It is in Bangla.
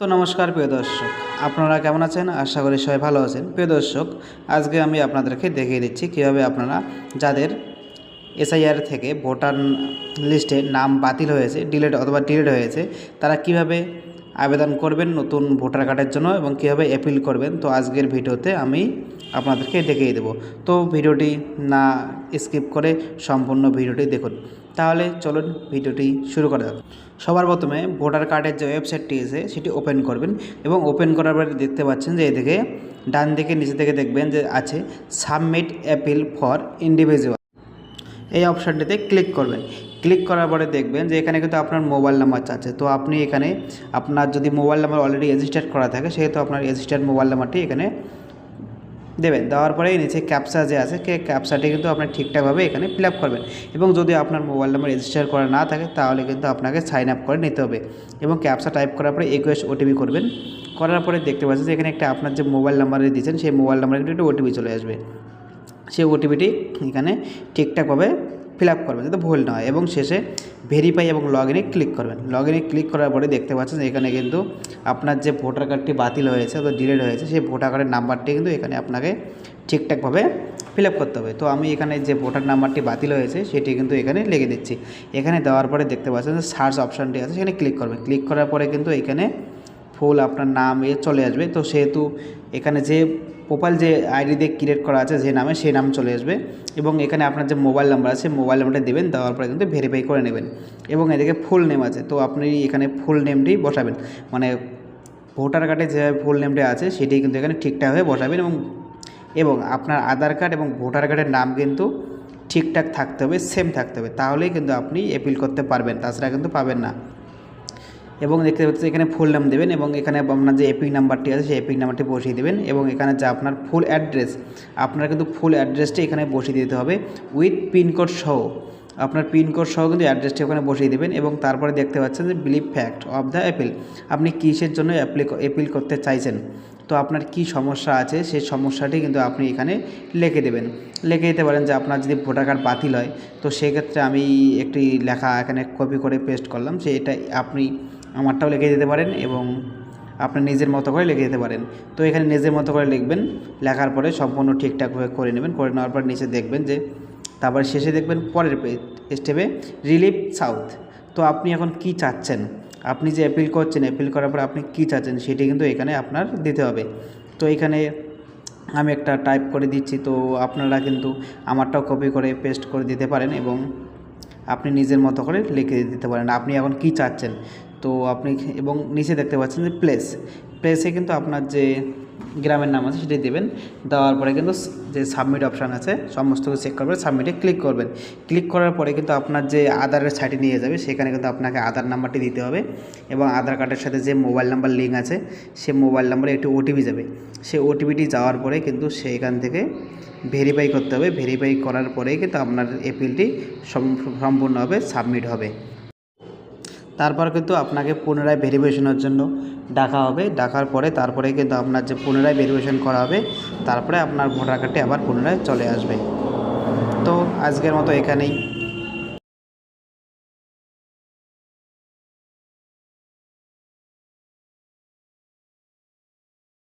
তো নমস্কার প্রিয় দর্শক, আপনারা কেমন আছেন? আশা করি সবাই ভালো আছেন। প্রিয় দর্শক, আজকে আমি আপনাদেরকে দেখিয়ে দিচ্ছি কীভাবে আপনারা যাদের এসআইআর থেকে ভোটার লিস্টে নাম বাতিল হয়েছে, ডিলিট হয়েছে, তারা কিভাবে আবেদন করবেন নতুন ভোটার কার্ডের জন্য এবং কীভাবে অ্যাপিল করবেন। তো আজকের ভিডিওতে আমি আপনাদেরকে দেখিয়ে দেব। তো ভিডিওটি না স্কিপ করে সম্পূর্ণ ভিডিওটি দেখুন। তাহলে চলুন ভিডিওটি শুরু করা যাক। সবার প্রথমে ভোটার কার্ডের যে ওয়েবসাইটটি আছে সেটি ওপেন করবেন এবং ওপেন করার পরে দেখতে পাচ্ছেন যে এদিকে ডান দিকে নিচে থেকে দেখবেন যে আছে সাবমিট অ্যাপিল ফর ইন্ডিভিজুয়াল। এই অপশানটিতে ক্লিক করবেন। ক্লিক করার পরে দেখবেন যে এখানে কিন্তু আপনার মোবাইল নাম্বার চাচ্ছে। তো আপনি এখানে আপনার যদি মোবাইল নাম্বার অলরেডি রেজিস্টার্ড করা থাকে সেহেতু আপনার রেজিস্টার্ড মোবাইল নাম্বারটি এখানে দেবেন। দেওয়ার পরে নিচে ক্যাপচা যে আছে ক্যাপচাটি কিন্তু আপনি ঠিকঠাকভাবে এখানে ফিল আপ করবেন এবং যদি আপনার মোবাইল নাম্বার রেজিস্টার করা না থাকে তাহলে কিন্তু আপনাকে সাইন আপ করে নিতে হবে এবং ক্যাপচা টাইপ করার পরে রিকোয়েস্ট ওটিপি করবেন। করার পরে দেখতে পাচ্ছেন যে এখানে একটা আপনার যে মোবাইল নাম্বারে দিয়েছেন সেই মোবাইল নাম্বারে কিন্তু একটা ওটিপি চলে আসবে। সেই ওটিপিটি এখানে ঠিকঠাকভাবে ফিল আপ করবেন যাতে ভুল না হয় এবং শেষে ভেরিফাই এবং লগ ইনে ক্লিক করবেন। লগ ইনে ক্লিক করার পরে দেখতে পাচ্ছেন এখানে কিন্তু আপনার যে ভোটার কার্ডটি বাতিল হয়েছে অথবা ডিলিট হয়েছে সেই ভোটার কার্ডের নাম্বারটি কিন্তু এখানে আপনাকে ঠিকঠাকভাবে ফিল আপ করতে হবে। তো আমি এখানে যে ভোটার নাম্বারটি বাতিল হয়েছে সেটি কিন্তু এখানে লিখে দিচ্ছি। এখানে দেওয়ার পরে দেখতে পাচ্ছেন যে সার্চ অপশানটি আছে সেখানে ক্লিক করবেন। ক্লিক করার পরে কিন্তু এখানে ফুল আপনার নাম চলে আসবে। তো সেহেতু এখানে যে প্রোফাইল যে আইডি দিয়ে ক্রিয়েট করা আছে যে নামে সেই নাম চলে আসবে এবং এখানে আপনার যে মোবাইল নাম্বার আছে মোবাইল নাম্বারটা দেবেন। দেওয়ার পরে কিন্তু ভেরিফাই করে নেবেন এবং এদিকে ফুল নেম আছে তো আপনি এখানে ফুল নেমটি বসাবেন, মানে ভোটার কার্ডে যে ফুল নেমটা আছে সেটি কিন্তু এখানে ঠিকঠাকভাবে বসাবেন এবং আপনার আধার কার্ড এবং ভোটার কার্ডের নাম কিন্তু ঠিকঠাক থাকতে হবে, সেম থাকতে হবে, তাহলেই কিন্তু আপনি অ্যাপিল করতে পারবেন, তাছাড়া কিন্তু পাবেন না। এবং দেখতে পাচ্ছেন এখানে ফুল নাম দেবেন এবং এখানে আপনার যে এপিক নাম্বারটি আছে সেই এপিক নাম্বারটি বসিয়ে দেবেন এবং এখানে যা আপনার ফুল অ্যাড্রেস আপনার কিন্তু ফুল অ্যাড্রেসটি এখানে বসিয়ে দিতে হবে উইথ পিনকোড সহ। আপনার পিনকোড সহ কিন্তু অ্যাড্রেসটি ওখানে বসিয়ে দেবেন এবং তারপরে দেখতে পাচ্ছেন যে believe fact of the appeal, আপনি কিসের জন্য অ্যাপিল করতে চাইছেন, তো আপনার কি সমস্যা আছে সেই সমস্যাটি কিন্তু আপনি এখানে লিখে দেবেন। লিখে দিতে পারেন যে আপনার যদি ভোটার কার্ড বাতিল হয় তো সেক্ষেত্রে আমি একটি লেখা এখানে কপি করে পেস্ট করলাম, সেটা আপনি আমারটাও লিখে দিতে পারেন এবং আপনি নিজের মতো করে লিখে দিতে পারেন। তো এখানে নিজের মতো করে লিখবেন, লেখার পরে সম্পূর্ণ ঠিকঠাকভাবে করে নেবেন। করে নেওয়ার পর নিচে দেখবেন যে তারপরে শেষে দেখবেন পরের স্টেপে রিলিভ সাউথ। তো আপনি এখন কি চাচ্ছেন, আপনি যে অ্যাপিল করছেন অ্যাপিল করার পর আপনি কি চাচ্ছেন সেটি কিন্তু এখানে আপনার দিতে হবে। তো এখানে আমি একটা টাইপ করে দিচ্ছি, তো আপনারা কিন্তু আমারটাও কপি করে পেস্ট করে দিতে পারেন এবং আপনি নিজের মতো করে লিখে দিতে পারেন আপনি এখন কি চাচ্ছেন। তো আপনি এবং নিচে দেখতে পাচ্ছেন যে প্লেসে কিন্তু আপনার যে গ্রামের নাম আছে সেটি দেবেন। দেওয়ার পরে কিন্তু যে সাবমিট অপশান আছে সমস্ত কিছু চেক করবেন, সাবমিটে ক্লিক করবেন। ক্লিক করার পরে কিন্তু আপনার যে আধারের সাইটে নিয়ে যাবে সেখানে কিন্তু আপনাকে আধার নাম্বারটি দিতে হবে এবং আধার কার্ডের সাথে যে মোবাইল নাম্বার লিঙ্ক আছে সে মোবাইল নাম্বারে একটি ওটিপি যাবে। সেই ওটিপিটি যাওয়ার পরে কিন্তু সেইখান থেকে ভেরিফাই করতে হবে। ভেরিফাই করার পরেই কিন্তু আপনার অ্যাপিলটি সম্পূর্ণভাবে সাবমিট হবে। তারপর কিন্তু আপনাকে পুনরায় ভেরিফিকেশনের জন্য ডাকা হবে। ডাকার পরে তারপরে কিন্তু আপনার যে পুনরায় ভেরিফিকেশন করা হবে, তারপরে আপনার ভোটার কার্ডটি আবার পুনরায় চলে আসবে। তো আজকের মতো এখানেই।